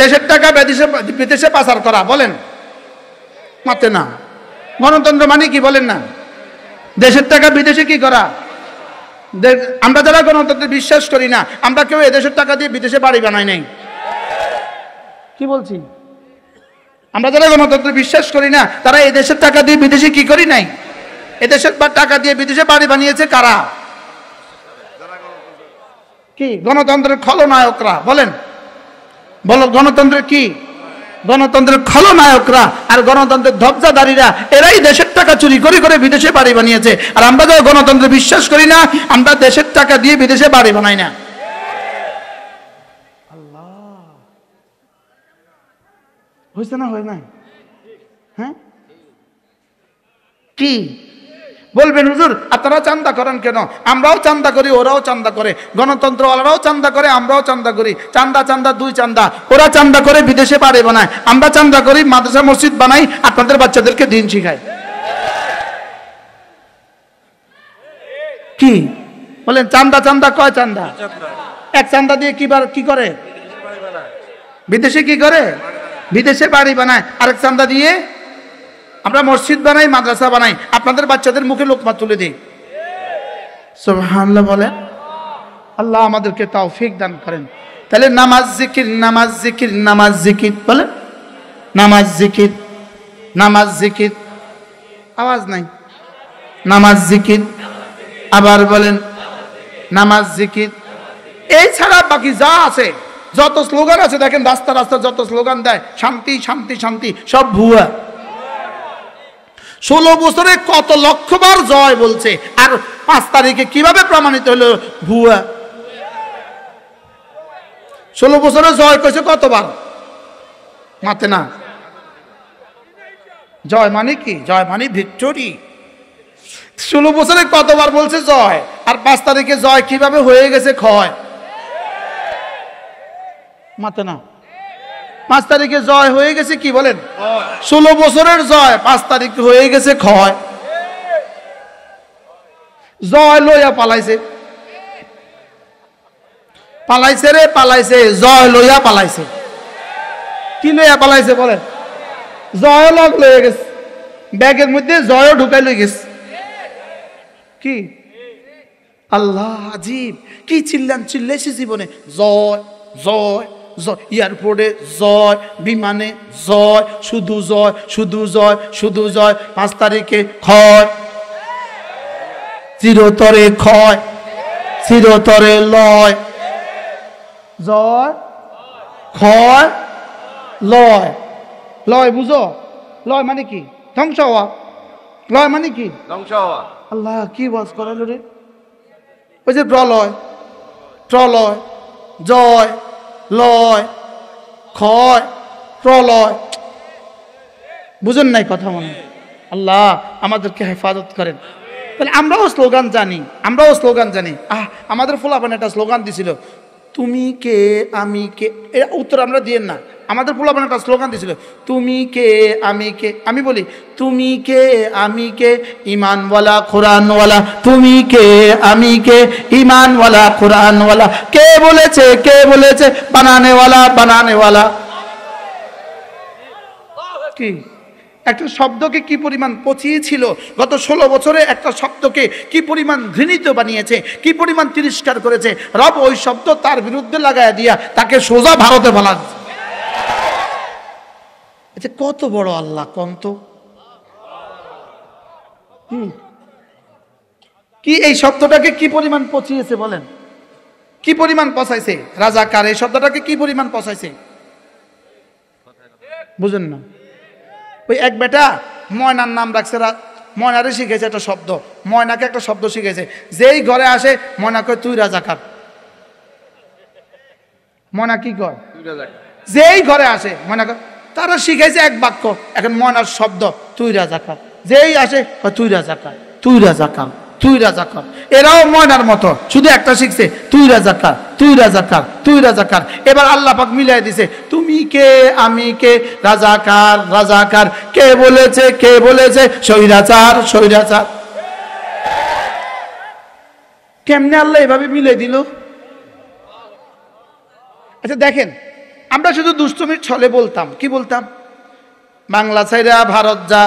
Speaker 1: দেশের টাকা বিদেশে পাচার করা। বলেন মাতে না। গণতন্ত্র মানে কি বলেন না? দেশের টাকা বিদেশে কি করা? আমরা যারা গণতন্ত্রে বিশ্বাস করি না, আমরা কেউ এদেশের টাকা দিয়ে বিদেশে বাড়ি বানাই নাই। কি বলছি? আমরা যারা গণতন্ত্রে বিশ্বাস করি না, তারা এদেশের টাকা দিয়ে বিদেশে কি করি নাই? এদেশের টাকা দিয়ে বিদেশে বাড়ি বানিয়েছে কারা? কি গণতন্ত্রের খলনায়করা। বলেন, বলো গণতন্ত্রের কি? গণতন্ত্রের খলনায়করা আর গণতন্ত্রের ধব্জাদারীরা, এরাই দেশের টাকা চুরি করে করে বিদেশে বাড়ি বানিয়েছে। আর আমরা যারা গণতন্ত্রে বিশ্বাস করি না, আমরা দেশের টাকা দিয়ে বিদেশে বাড়ি বানাই না। আল্লাহ, হয়েছে না? হয় নাই? হ্যাঁ, কি বলবেন হুজুর আপনারা চান্দা করেন কেন? আমরাও চান্দা করি, ওরাও চান্দা করে। গণতন্ত্রওয়ালারাও চান্দা করে, আমরাও চান্দা করি। চান্দা চান্দা দুই চান্দা। ওরা চান্দা করে বিদেশে বাড়ি বানায়, আমরা চান্দা করি মাদ্রাসা মসজিদ বানাই, আপনাদের বাচ্চাদেরকে দিন শিখাই। কি বলেন? চান্দা চান্দা কয় চান্দা? এক চান্দা দিয়ে কি করে? বিদেশে কি করে? বিদেশে বাড়ি বানায়। আরেক চান্দা দিয়ে আমরা মসজিদ বানাই, মাদ্রাসা বানাই, আপনাদের বাচ্চাদের মুখে লোকমা তুলে দিই। সুবহানাল্লাহ বলেন। আল্লাহ আমাদেরকে তৌফিক দান করেন। তাহলে নামাজ জিকির, নামাজ জিকির, নামাজ জিকির। বলেন নামাজ জিকির, নামাজ জিকির। আওয়াজ নাই। নামাজ জিকির। আবার বলেন নামাজ জিকির। এই ছাড়া বাকি যা আছে যত স্লোগান আছে দেখেন, রাস্তা রাস্তা যত স্লোগান দেয় শান্তি শান্তি শান্তি, সব ভুয়া। 16 বছরে কত লক্ষবার জয় বলছে, আর 5 তারিখে কিভাবে প্রমাণিত হলো ভুয়া? 16 বছরে জয় কইছে কতবার? মাতে না। জয় মানে কি? জয় মানে ভিক্টোরি। 16 বছরে কতবার বলছে জয়, আর 5 তারিখে জয় কিভাবে হয়ে গেছে ক্ষয়? মাতে না। 5 তারিখে জয় হয়ে গেছে কি বলেন? 16 বছরের জয় 5 তারিখে হয়ে গেছে ক্ষয়। জয় লইয়া পালাইছে, পালাইছে রে পালাইছে, জয় লইয়া পালাইছে। কি লইয়া পালাইছে বলেন? জয় লগ লইয়া গেছে, ব্যাগের মধ্যে জয়ও ঢুকাই লই গেছে। কি আল্লাহ আজীব! কি চিল্লাইছে জীবনে, জয় জয় জয়, এয়ারপোর্টে জয়, বিমানে জয়, শুধু জয় শুধু জয় শুধু জয়। 5 তারিখে ক্ষয়, চিরতরে ক্ষয়, চিরতরে লয়। জয় ক্ষয় লয়। লয় বুঝো? লয় মানে কি? ধ্বংস হওয়া। লয় মানে কি? ধ্বংস হওয়া। আল্লাহ কি ওয়াজ করালো রে! ওই যে প্রলয়, প্রলয়, জয়, লয়, ক্ষয়, প্রলয়। বুঝেন নাই কথা মনে? আল্লাহ আমাদেরকে হেফাজত করেন। তাহলে আমরাও স্লোগান জানি, আমরাও স্লোগান জানি। আমাদের ফুলাপান একটা স্লোগান দিছিল, তুমি কে আমি কে। এর উত্তর আমরা দিয়েন না। আমাদের ফুলাপান একটা স্লোগান দিছিল, তুমি কে আমি কে। আমি বলি, তুমি কে আমি কে, ইমানওয়ালা কোরআনওয়ালা। তুমি কে আমি কে, ইমানওয়ালা কোরআনওয়ালা। কে বলেছে, কে বলেছে, বানানেওয়ালা বানানেওয়ালা। কি একটা শব্দকে কি পরিমাণ পচিয়েছিল গত 16 বছরে, একটা শব্দকে কি পরিমাণ ঘৃণিত বানিয়েছে, কি পরিমাণ তিরস্কার করেছে। রব ওই শব্দ তার বিরুদ্ধে লাগায় দিয়া তাকে সোজা ভারতে ফেলান। আচ্ছা কত বড় আল্লাহ কন্ত! কি এই শব্দটাকে কি পরিমাণ পচিয়েছে বলেন? কি পরিমাণ পচাইছে? রাজাকার এই শব্দটাকে কি পরিমাণ পচাইছে বুঝেন না? ওই এক বেটা ময়নার নাম রাখছে, ময়নারে শিখেছে একটা শব্দ, ময়নাকে একটা শব্দ শিখেছে। যেই ঘরে আসে ময়না কয় তুই রাজাকার। ময়না কি কয়? যেই ঘরে আসে ময়না কয়, তারা শিখেছে এক বাক্য, এখন ময়নার শব্দ তুই রাজাকার। যেই আসে তুই রাজাকার, তুই রাজাকার, তুই রাজাকার। এরাও ময়নার মতো, শুধু একটা শিখছে তুই রাজাকার, তুই রাজাকার, তুই রাজাকার। এবার আল্লাহ পাক মিলাই দিছে, তুমি কে আমি কে, রাজাকার রাজাকার। কে বলেছে, কে বলেছে, স্বৈরাচার স্বৈরাচার। কেমনে আল্লাহ এভাবে মিলাই দিল? আচ্ছা দেখেন, আমরা শুধু দুষ্টমির ছলে বলতাম, কি বলতাম? বাংলা ছাইরা ভারত যা,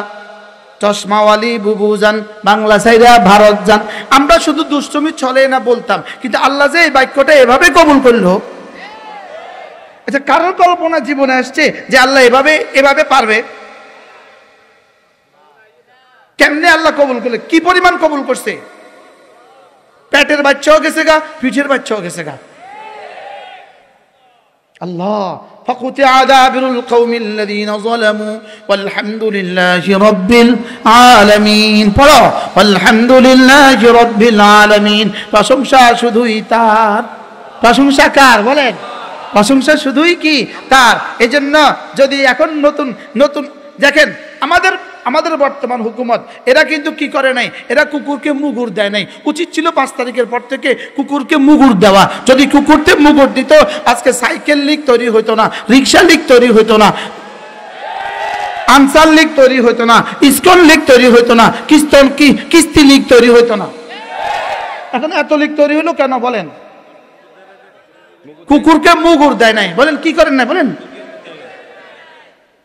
Speaker 1: চশমাওয়ালি বুবু যান, বাংলা ছাইরা ভারত যান। আমরা শুধু দুষ্টমির ছলে না বলতাম, কিন্তু আল্লাহ যে এই বাক্যটা এভাবে কবুল করলো। আচ্ছা কারোর কল্পনা জীবনে আসছে যে আল্লাহ এভাবে এভাবে পারবে? কেমনে আল্লাহ কবুল করলে? কি পরিমাণ কবুল করছে? পেটের বাচ্চাও গেছে গা, পিঠের বাচ্চাও গেছে গা। আল্লাহ فقطع دابر القوم الذين ظلموا والحمد لله رب العالمين। পড়ো والحمد لله رب العالمين। প্রশংসা শুধুই তার। প্রশংসা কার বলেন? প্রশংসা শুধুই কি তার। এজন্য যদি এখন নতুন নতুন দেখেন, আমাদের বর্তমান হুকুমত এরা কিন্তু কি করে নাই, এরা কুকুরকে মুগুর দেয় নাই। উচিত ছিল 5 তারিখের পর থেকে কুকুরকে মুগুর দেওয়া। যদি কুকুরকে মুগুর দিত, আজকে সাইকেল লীগ তৈরি হইতো না, রিক্সা লীগ তৈরি হইতো না, আনসার লীগ তৈরি হইতো না, ইসকন লীগ তৈরি হইতো না, কিস্তি লীগ তৈরি হইতো না। এখন এত লীগ তৈরি হলো কেন বলেন? কুকুরকে মুগুর দেয় নাই। বলেন কি করেন না বলেন?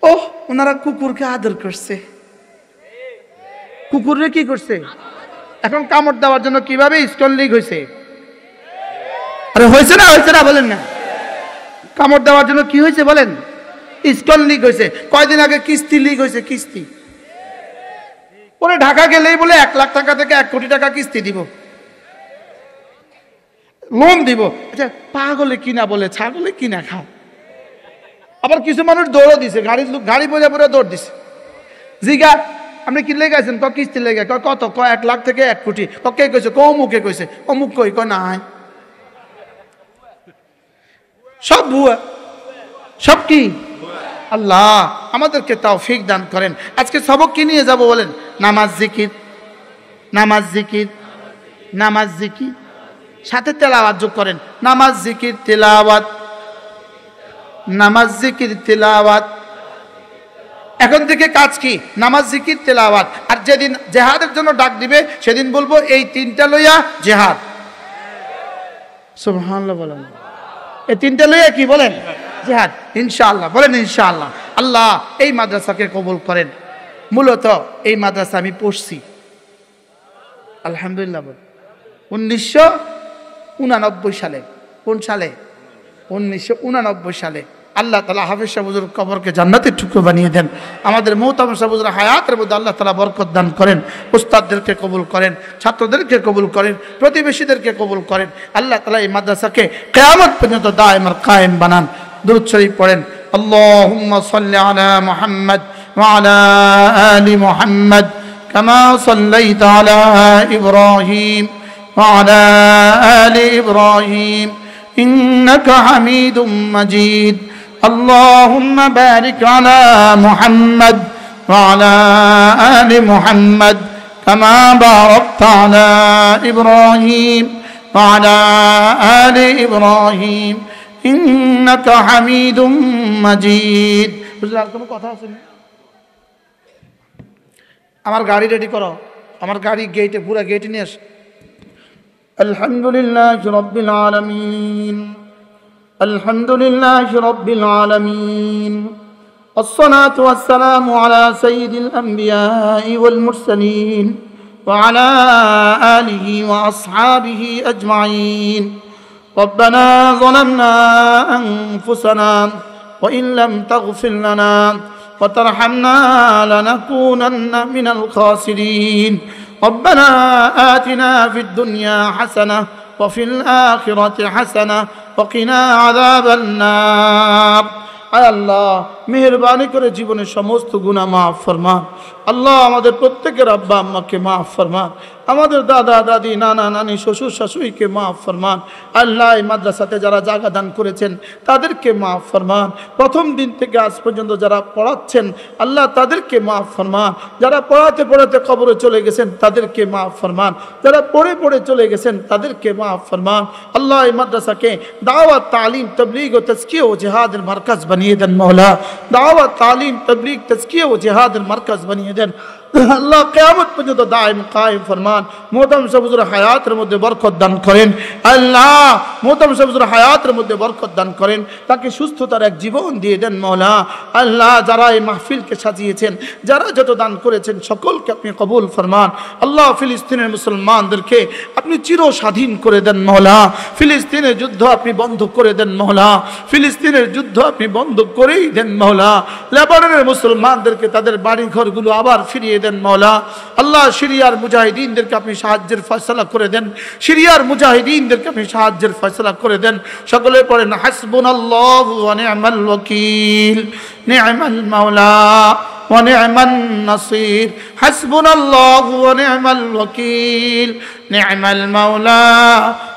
Speaker 1: ওহ ওনারা কুকুরকে আদর করছে। কুকুরে কি করছে? এখন কামড় দেওয়ার জন্য কিভাবে ইসকন লীগ হয়েছে? আরে হয়েছে না, হয়েছে না বলেন না? কামড় দেওয়ার জন্য কি হয়েছে বলেন? ইসকন লীগ হয়েছে। কয়দিন আগে কিস্তি লীগ হয়েছে, কিস্তি। ওরে ঢাকা গেলেই বলে 1 লাখ টাকা থেকে 1 কোটি টাকা কিস্তি দিব। লোন দিব। আচ্ছা, পাগলে কিনা বলে ছাগলে কিনা খাও। আবার কিছু মানুষ দৌড়ও দিছে, গাড়ি বোঝা পরে দৌড় দিছে। জিগা আপনি কি লেগেছেন? কিস্তি লেগে কত? 1 লাখ থেকে 1 কোটি। কে কইছে? অমুকে কইছে। অমুক কই নাই, সব ভুয়া, সব কি? আল্লাহ আমাদেরকে তৌফিক দান করেন। আজকে সবক কি নিয়ে যাব বলেন? নামাজ জিকির, নামাজ জিকির, নামাজ জিকির, সাথে তেলাওয়াত যোগ করেন। নামাজ জিকির তেলাওয়াত, নামাজ জিকির তেলাওয়াত। এখন থেকে কাজ কি? নামাজ জিকির তেলাওয়াত। আর যেদিন জিহাদের জন্য ডাক দিবে সেদিন বলবো এই 3টা লইয়া জিহাদ। সুবহানাল্লাহ বলেন। এই 3টা লইয়া কি বলেন? জিহাদ। ইনশাআল্লাহ বলেন ইনশাআল্লাহ। আল্লাহ এই মাদ্রাসাকে কবুল করেন। মূলত এই মাদ্রাসা আমি পড়ছি আলহামদুলিল্লাহ 1989 সালে। কোন সালে? 1989 সালে। আল্লাহ তাআলা হাফেজ সাহেব হুজুর কবরকে জান্নাতের টুকরো বানিয়ে দেন। আমাদের মুহতারাম সাহেব হুজুর হায়াতের মধ্যে আল্লাহ তাআলা বরকত দান করেন। উস্তাদদেরকে কবুল করেন, ছাত্রদেরকে কবুল করেন, প্রতিবেশীদেরকে কবুল করেন। আল্লাহ তাআলা এই মাদ্রাসাকে কিয়ামত পর্যন্ত দায়েম আর কায়েম বানান। দুরূদ শরীফ পড়েন। আল্লাহুম্মা সাল্লি আলা মুহাম্মদ ওয়া আলা আলি মুহাম্মদ কামা সাল্লাইতা আলা ইব্রাহিম ওয়া আলা আলি ইব্রাহিম ইন্নাকা হামিদুম মাজিদ। اللهم بارك على محمد وعلى آل محمد كما باركت على إبراهيم وعلى آل إبراهيم إنك حميد مجيد। বুঝলাম কোনো কথা আছে? আমার গাড়ি রেডি করো, আমার গাড়ি গেটে, পুরো গেটে নিয়ে আস। আলহামদুলিল্লাহি রাব্বিল আলামিন, الحمد لله رب العالمين، الصلاة والسلام على سيد الأنبياء والمرسلين وعلى آله وأصحابه أجمعين. ربنا ظلمنا أنفسنا وإن لم تغفر لنا وترحمنا لنكونن من الخاسرين. ربنا آتنا في الدنيا حسنة وفي الآخرة حسنة وقنا عذاب النار। আয় আল্লাহ মেহেরবানি করে জীবনের সমস্ত গুনাহ মাফ ফরমান। আল্লাহ আমাদের প্রত্যেকের আব্বা আম্মাকে মাফ ফরমান, আমাদের দাদা দাদি নানা নানি শ্বশুর শাশুড়িকে মাফ ফরমান। আল্লাহ এই মাদ্রাসাতে যারা জায়গা দান করেছেন তাদেরকে মাফ ফরমান। প্রথম দিন থেকে আজ পর্যন্ত যারা পড়াচ্ছেন আল্লাহ তাদেরকে মাফ ফরমান। যারা পড়াতে পড়াতে কবরে চলে গেছেন তাদেরকে মাফ ফরমান। যারা পড়ে পড়ে চলে গেছেন তাদেরকে মাফ ফরমান। আল্লাহ এই মাদ্রাসাকে দাওয়াত তালিম তবলীগ ও তাজকিয়া ও জিহাদের মারকাজ বানিয়ে দেন মওলা। দাওয়াত তালিম তবলীগ তাজকিয়া ও জিহাদের মারকাজ বানিয়ে দেন আল্লাহ। কিয়ামত পর্যন্ত দায়েম কায়েম ফরমান। মুহতারাম সাহেব হুজুর হায়াতের মধ্যে বরকত দান করেন আল্লাহ। মুহতারাম সাহেব হুজুর হায়াতের মধ্যে বরকত দান করেন, তাকে সুস্থতার এক জীবন দিয়ে দেন মওলা। আল্লাহ যারা এই মাহফিলকে সাজিয়েছেন, যারা যত দান করেছেন সকলকে আপনি কবুল ফরমান। আল্লাহ ফিলিস্তিনের মুসলমানদেরকে আপনি চির স্বাধীন করে দেন মওলা। ফিলিস্তিনের যুদ্ধ আপনি বন্ধ করে দেন মওলা। ফিলিস্তিনের যুদ্ধ আপনি বন্ধ করেই দেন মওলা। লেবাননের মুসলমানদেরকে তাদের বাড়ি ঘরগুলো আবার ফিরিয়ে দেন মওলা। আল্লাহ সিরিয়ার মুজাহিদিনদেরকে আপনি সাহায্যের ফয়সালা করে দেন। সিরিয়ার মুজাহিদিনদেরকে আপনি সাহায্যের ফয়সালা করে দেন। সকলে পড়েন হাসবুনাল্লাহু ওয়া নি'মাল ওয়াকিল, নি'মাল মাওলা ওয়া নি'মান নাসির। হাসবুনাল্লাহু ওয়া নি'মাল ওয়াকিল, নি'মাল মাওলা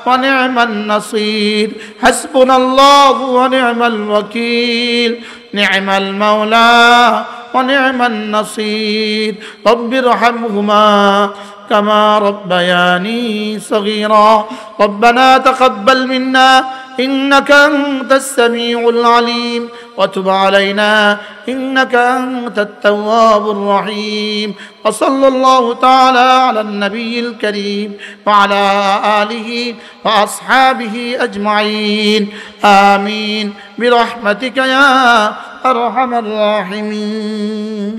Speaker 1: ওয়া নি'মান নাসির। হাসবুনাল্লাহু ওয়া নি'মাল ওয়াকিল, নি'মাল মাওলা ونعم النصير. رب ارحمهما كما ربياني صغيرا. ربنا تقبل منا إنك أنت السميع العليم وتب علينا إنك أنت التواب الرحيم. وصلى الله تعالى على النبي الكريم وعلى آله وأصحابه أجمعين. آمين برحمتك يا أرحم الراحمين.